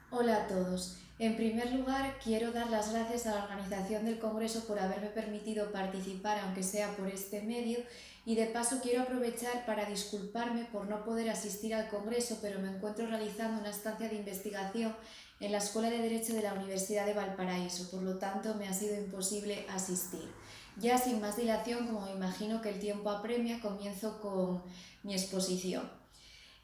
Hola a todos. En primer lugar, quiero dar las gracias a la organización del Congreso por haberme permitido participar, aunque sea por este medio, y de paso quiero aprovechar para disculparme por no poder asistir al Congreso, pero me encuentro realizando una estancia de investigación en la Escuela de Derecho de la Universidad de Valparaíso, por lo tanto me ha sido imposible asistir. Ya sin más dilación, como me imagino que el tiempo apremia, comienzo con mi exposición.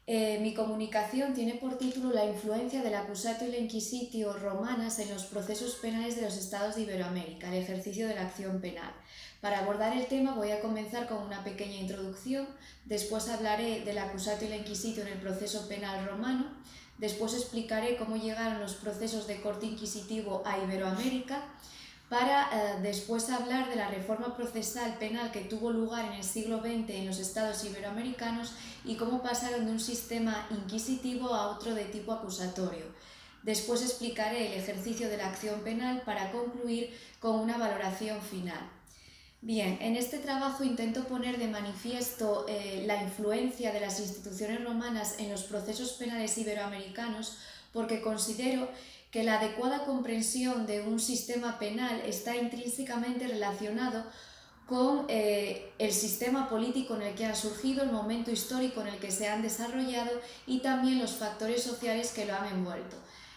Mi comunicación tiene por título La influencia del accusatio y la inquisitio romanas en los procesos penales de los estados de Iberoamérica, el ejercicio de la acción penal. Para abordar el tema voy a comenzar con una pequeña introducción, después hablaré del accusatio y la inquisitio en el proceso penal romano, después explicaré cómo llegaron los procesos de corte inquisitivo a Iberoamérica, para después hablar de la reforma procesal penal que tuvo lugar en el siglo XX en los estados iberoamericanos y cómo pasaron de un sistema inquisitivo a otro de tipo acusatorio. Después explicaré el ejercicio de la acción penal para concluir con una valoración final. Bien, en este trabajo intento poner de manifiesto la influencia de las instituciones romanas en los procesos penales iberoamericanos porque considero que la adecuada comprensión de un sistema penal está intrínsecamente relacionado con el sistema político en el que han surgido, el momento histórico en el que se han desarrollado y también los factores sociales que lo han envuelto.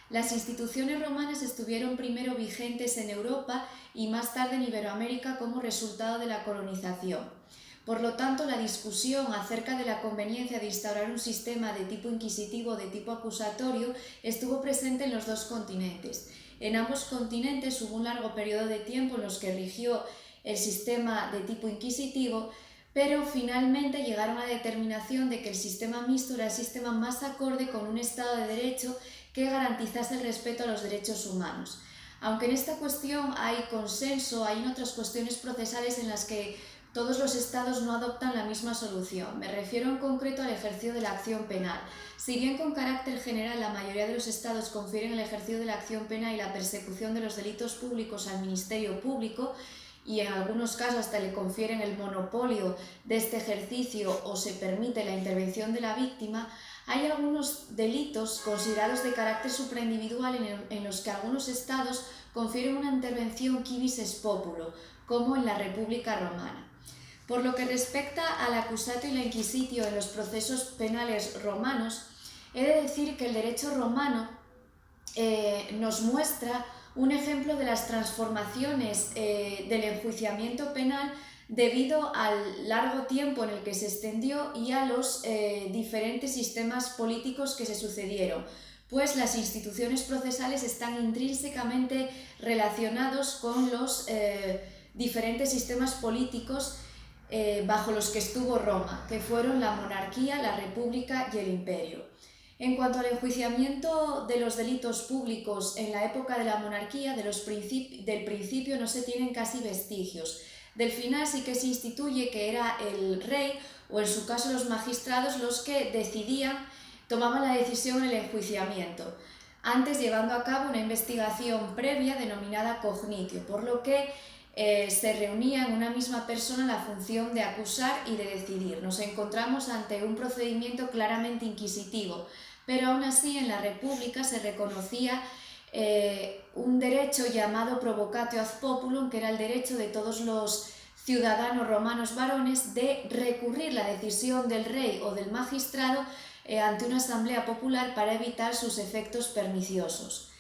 Las instituciones romanas estuvieron primero vigentes en Europa y más tarde en Iberoamérica como resultado de la colonización. Por lo tanto, la discusión acerca de la conveniencia de instaurar un sistema de tipo inquisitivo o de tipo acusatorio estuvo presente en los dos continentes. En ambos continentes hubo un largo periodo de tiempo en los que rigió el sistema de tipo inquisitivo, pero finalmente llegaron a la determinación de que el sistema mixto era el sistema más acorde con un Estado de Derecho que garantizase el respeto a los derechos humanos. Aunque en esta cuestión hay consenso, hay otras cuestiones procesales en las que todos los estados no adoptan la misma solución. Me refiero en concreto al ejercicio de la acción penal. Si bien con carácter general la mayoría de los estados confieren el ejercicio de la acción penal y la persecución de los delitos públicos al Ministerio Público, y en algunos casos hasta le confieren el monopolio de este ejercicio o se permite la intervención de la víctima, hay algunos delitos considerados de carácter supraindividual en los que algunos estados confieren una intervención civis ex populo, como en la República Romana. Por lo que respecta al accusatio y la inquisitio en los procesos penales romanos, he de decir que el derecho romano nos muestra un ejemplo de las transformaciones del enjuiciamiento penal debido al largo tiempo en el que se extendió y a los diferentes sistemas políticos que se sucedieron, pues las instituciones procesales están intrínsecamente relacionados con los diferentes sistemas políticos bajo los que estuvo Roma, que fueron la monarquía, la república y el imperio. En cuanto al enjuiciamiento de los delitos públicos en la época de la monarquía, del principio no se tienen casi vestigios. Del final sí que se instituye que era el rey o en su caso los magistrados los que decidían, tomaban la decisión en el enjuiciamiento, antes llevando a cabo una investigación previa denominada cognitio, por lo que se reunía en una misma persona la función de acusar y de decidir. Nos encontramos ante un procedimiento claramente inquisitivo, pero aún así en la República se reconocía un derecho llamado provocatio ad populum, que era el derecho de todos los ciudadanos romanos varones de recurrir la decisión del rey o del magistrado ante una asamblea popular para evitar sus efectos perniciosos.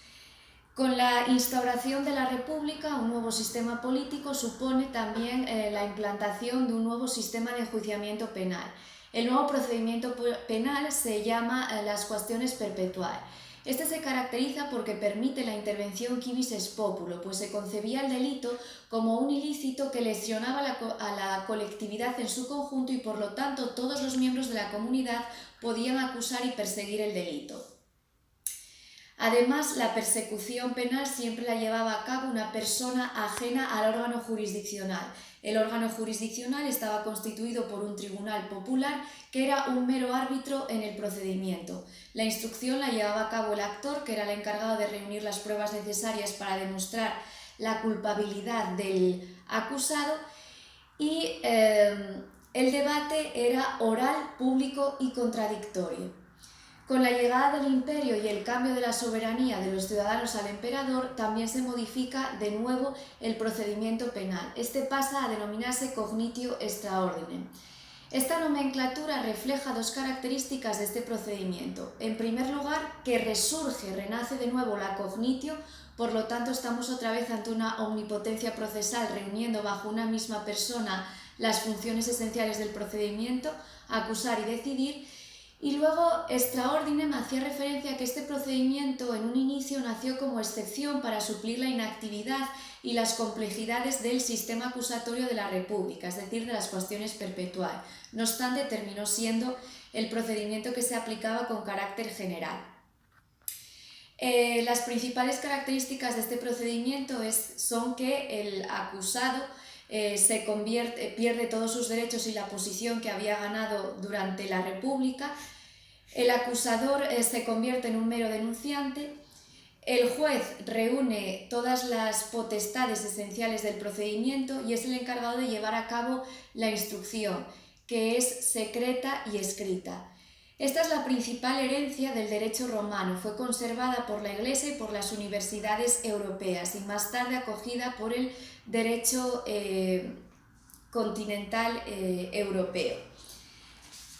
Con la instauración de la República, un nuevo sistema político supone también la implantación de un nuevo sistema de enjuiciamiento penal. El nuevo procedimiento penal se llama las cuestiones perpetuae. Este se caracteriza porque permite la intervención civis ex populo, pues se concebía el delito como un ilícito que lesionaba a la colectividad en su conjunto y por lo tanto todos los miembros de la comunidad podían acusar y perseguir el delito. Además, la persecución penal siempre la llevaba a cabo una persona ajena al órgano jurisdiccional. El órgano jurisdiccional estaba constituido por un tribunal popular que era un mero árbitro en el procedimiento. La instrucción la llevaba a cabo el actor, que era el encargado de reunir las pruebas necesarias para demostrar la culpabilidad del acusado, y el debate era oral, público y contradictorio. Con la llegada del imperio y el cambio de la soberanía de los ciudadanos al emperador, también se modifica de nuevo el procedimiento penal. Este pasa a denominarse cognitio extra ordinem. Esta nomenclatura refleja dos características de este procedimiento. En primer lugar, que renace de nuevo la cognitio, por lo tanto estamos otra vez ante una omnipotencia procesal reuniendo bajo una misma persona las funciones esenciales del procedimiento, acusar y decidir. Y luego, extra ordinem hacía referencia a que este procedimiento en un inicio nació como excepción para suplir la inactividad y las complejidades del sistema acusatorio de la República, es decir, de las cuestiones perpetuales. No obstante, terminó siendo el procedimiento que se aplicaba con carácter general. Las principales características de este procedimiento son que el acusado pierde todos sus derechos y la posición que había ganado durante la República, el acusador se convierte en un mero denunciante, el juez reúne todas las potestades esenciales del procedimiento y es el encargado de llevar a cabo la instrucción, que es secreta y escrita. Esta es la principal herencia del derecho romano, fue conservada por la Iglesia y por las universidades europeas y más tarde acogida por el derecho continental europeo.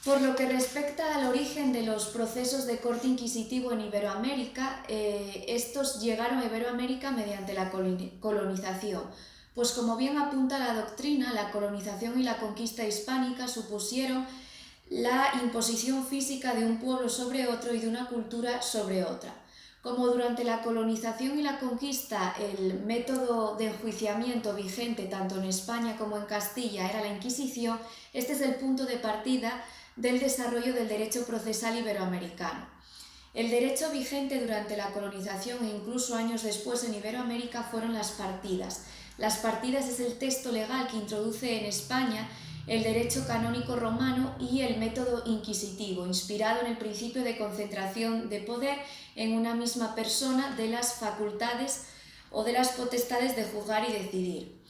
Por lo que respecta al origen de los procesos de corte inquisitivo en Iberoamérica, estos llegaron a Iberoamérica mediante la colonización. Pues como bien apunta la doctrina, la colonización y la conquista hispánica supusieron la imposición física de un pueblo sobre otro y de una cultura sobre otra. Como durante la colonización y la conquista el método de enjuiciamiento vigente tanto en España como en Castilla era la Inquisición, este es el punto de partida del desarrollo del derecho procesal iberoamericano. El derecho vigente durante la colonización e incluso años después en Iberoamérica fueron las partidas. Las partidas es el texto legal que introduce en España el derecho canónico romano y el método inquisitivo, inspirado en el principio de concentración de poder en una misma persona de las facultades o de las potestades de juzgar y decidir.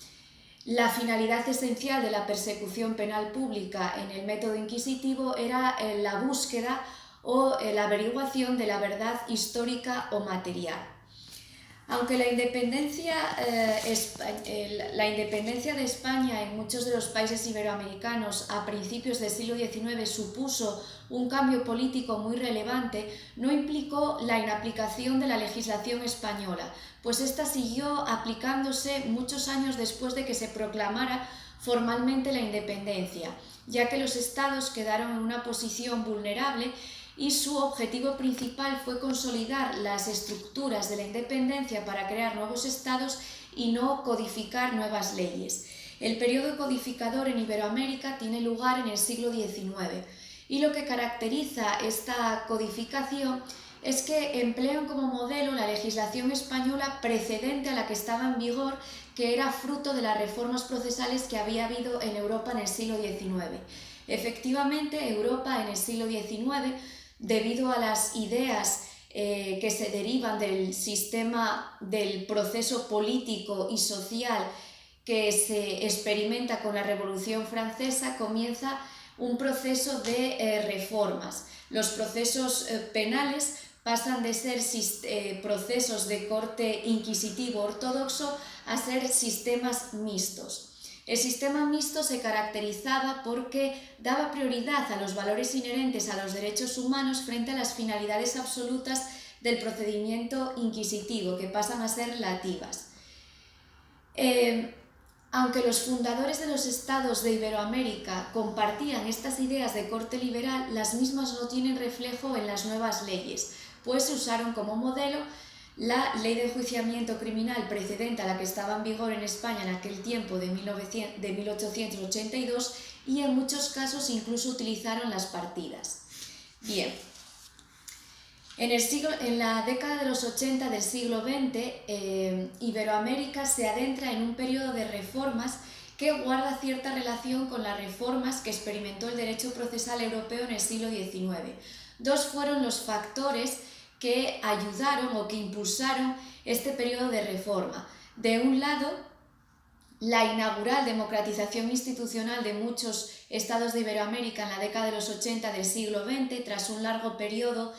La finalidad esencial de la persecución penal pública en el método inquisitivo era la búsqueda o la averiguación de la verdad histórica o material. Aunque la independencia de España en muchos de los países iberoamericanos a principios del siglo XIX supuso un cambio político muy relevante, no implicó la inaplicación de la legislación española, pues ésta siguió aplicándose muchos años después de que se proclamara formalmente la independencia, ya que los estados quedaron en una posición vulnerable y su objetivo principal fue consolidar las estructuras de la independencia para crear nuevos estados y no codificar nuevas leyes. El periodo codificador en Iberoamérica tiene lugar en el siglo XIX y lo que caracteriza esta codificación es que emplean como modelo la legislación española precedente a la que estaba en vigor, que era fruto de las reformas procesales que había habido en Europa en el siglo XIX. Efectivamente, Europa en el siglo XIX, debido a las ideas que se derivan del sistema del proceso político y social que se experimenta con la Revolución Francesa, comienza un proceso de reformas. Los procesos penales pasan de ser procesos de corte inquisitivo ortodoxo a ser sistemas mixtos. El sistema mixto se caracterizaba porque daba prioridad a los valores inherentes a los derechos humanos frente a las finalidades absolutas del procedimiento inquisitivo, que pasan a ser relativas. Aunque los fundadores de los estados de Iberoamérica compartían estas ideas de corte liberal, las mismas no tienen reflejo en las nuevas leyes, pues se usaron como modelo la ley de enjuiciamiento criminal precedente a la que estaba en vigor en España en aquel tiempo de 1882 y en muchos casos incluso utilizaron las partidas. Bien, en la década de los 80 del siglo XX, Iberoamérica se adentra en un periodo de reformas que guarda cierta relación con las reformas que experimentó el derecho procesal europeo en el siglo XIX. Dos fueron los factores que ayudaron o que impulsaron este periodo de reforma. De un lado, la inaugural democratización institucional de muchos estados de Iberoamérica en la década de los 80 del siglo XX, tras un largo periodo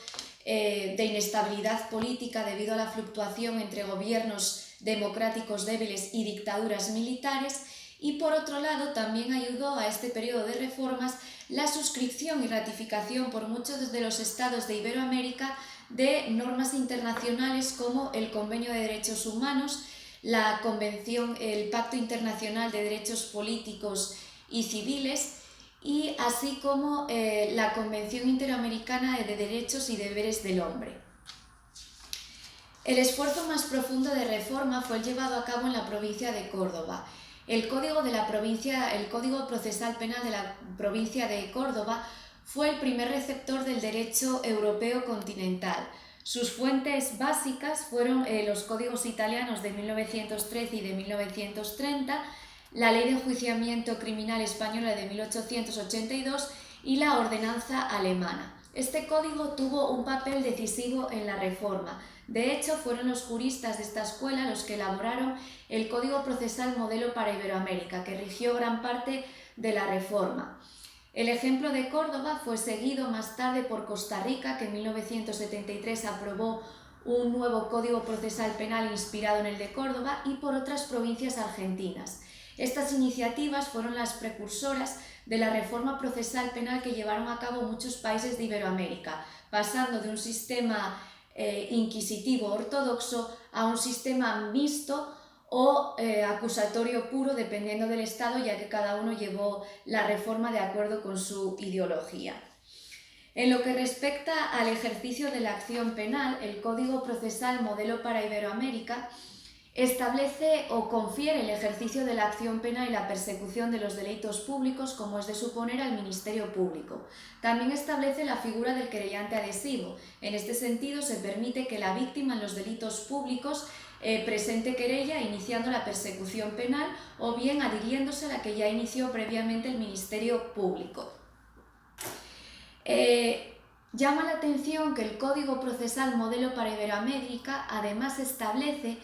de inestabilidad política debido a la fluctuación entre gobiernos democráticos débiles y dictaduras militares, y por otro lado también ayudó a este periodo de reformas la suscripción y ratificación por muchos de los estados de Iberoamérica de normas internacionales como el Convenio de Derechos Humanos, la Convención, el Pacto Internacional de Derechos Políticos y Civiles, y así como la Convención Interamericana de Derechos y Deberes del Hombre. El esfuerzo más profundo de reforma fue llevado a cabo en la provincia de Córdoba. El Código Procesal Penal de la provincia de Córdoba fue el primer receptor del derecho europeo continental. Sus fuentes básicas fueron los códigos italianos de 1913 y de 1930, la Ley de Enjuiciamiento Criminal Española de 1882 y la Ordenanza Alemana. Este código tuvo un papel decisivo en la reforma. De hecho, fueron los juristas de esta escuela los que elaboraron el Código Procesal Modelo para Iberoamérica, que rigió gran parte de la reforma. El ejemplo de Córdoba fue seguido más tarde por Costa Rica, que en 1973 aprobó un nuevo Código Procesal Penal inspirado en el de Córdoba, y por otras provincias argentinas. Estas iniciativas fueron las precursoras de la reforma procesal penal que llevaron a cabo muchos países de Iberoamérica, pasando de un sistema inquisitivo ortodoxo a un sistema mixto o acusatorio puro, dependiendo del Estado, ya que cada uno llevó la reforma de acuerdo con su ideología. En lo que respecta al ejercicio de la acción penal, el Código Procesal Modelo para Iberoamérica establece o confiere el ejercicio de la acción penal y la persecución de los delitos públicos, como es de suponer, al Ministerio Público. También establece la figura del querellante adhesivo. En este sentido, se permite que la víctima en los delitos públicos presente querella iniciando la persecución penal o bien adhiriéndose a la que ya inició previamente el Ministerio Público. Llama la atención que el Código Procesal Modelo para Iberoamérica además establece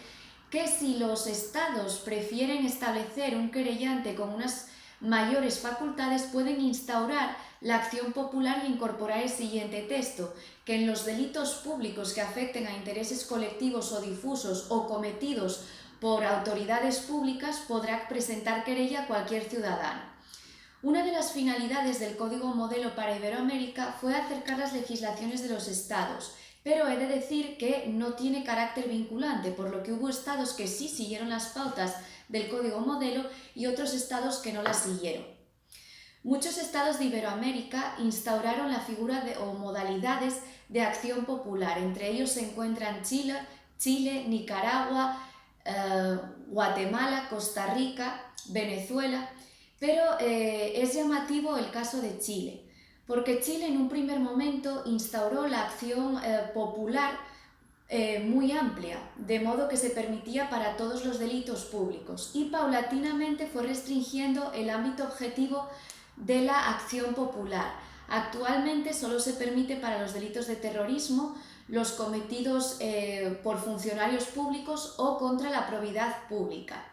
que si los estados prefieren establecer un querellante con unas mayores facultades, pueden instaurar la acción popular y incorporar el siguiente texto: que en los delitos públicos que afecten a intereses colectivos o difusos o cometidos por autoridades públicas podrá presentar querella cualquier ciudadano. Una de las finalidades del Código Modelo para Iberoamérica fue acercar las legislaciones de los estados, pero he de decir que no tiene carácter vinculante, por lo que hubo estados que sí siguieron las pautas del Código Modelo y otros estados que no las siguieron. Muchos estados de Iberoamérica instauraron la figura o modalidades de acción popular. Entre ellos se encuentran Chile, Nicaragua, Guatemala, Costa Rica, Venezuela, pero es llamativo el caso de Chile, porque Chile en un primer momento instauró la acción popular muy amplia, de modo que se permitía para todos los delitos públicos, y paulatinamente fue restringiendo el ámbito objetivo de la acción popular. Actualmente solo se permite para los delitos de terrorismo, los cometidos por funcionarios públicos o contra la probidad pública.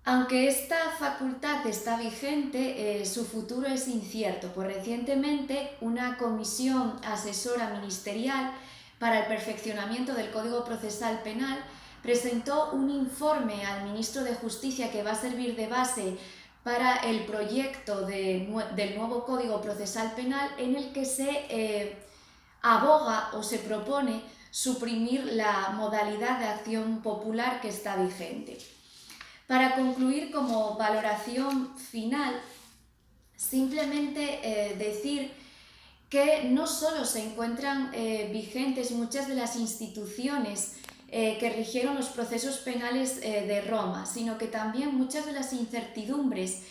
Aunque esta facultad está vigente, su futuro es incierto, pues recientemente una comisión asesora ministerial para el perfeccionamiento del Código Procesal Penal presentó un informe al ministro de Justicia que va a servir de base para el proyecto del nuevo Código Procesal Penal, en el que se aboga o se propone suprimir la modalidad de acción popular que está vigente. Para concluir, como valoración final, simplemente decir que no solo se encuentran vigentes muchas de las instituciones que rigieron los procesos penales de Roma, sino que también muchas de las incertidumbres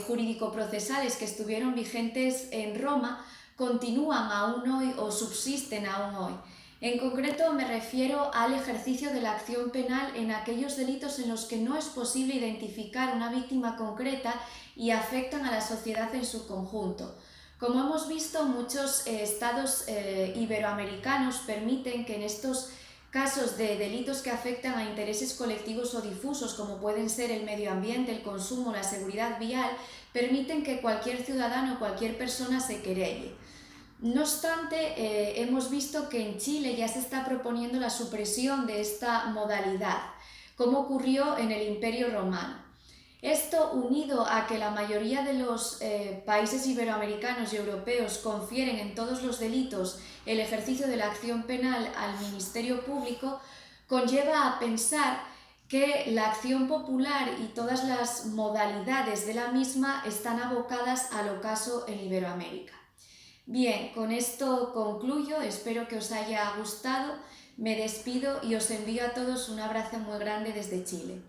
jurídico-procesales que estuvieron vigentes en Roma continúan aún hoy o subsisten aún hoy. En concreto me refiero al ejercicio de la acción penal en aquellos delitos en los que no es posible identificar una víctima concreta y afectan a la sociedad en su conjunto. Como hemos visto, muchos estados iberoamericanos permiten que en estos casos de delitos que afectan a intereses colectivos o difusos, como pueden ser el medio ambiente, el consumo, la seguridad vial, permiten que cualquier ciudadano o cualquier persona se querelle. No obstante, hemos visto que en Chile ya se está proponiendo la supresión de esta modalidad, como ocurrió en el Imperio Romano. Esto, unido a que la mayoría de los países iberoamericanos y europeos confieren en todos los delitos el ejercicio de la acción penal al Ministerio Público, conlleva a pensar que la acción popular y todas las modalidades de la misma están abocadas al ocaso en Iberoamérica. Bien, con esto concluyo, espero que os haya gustado, me despido y os envío a todos un abrazo muy grande desde Chile.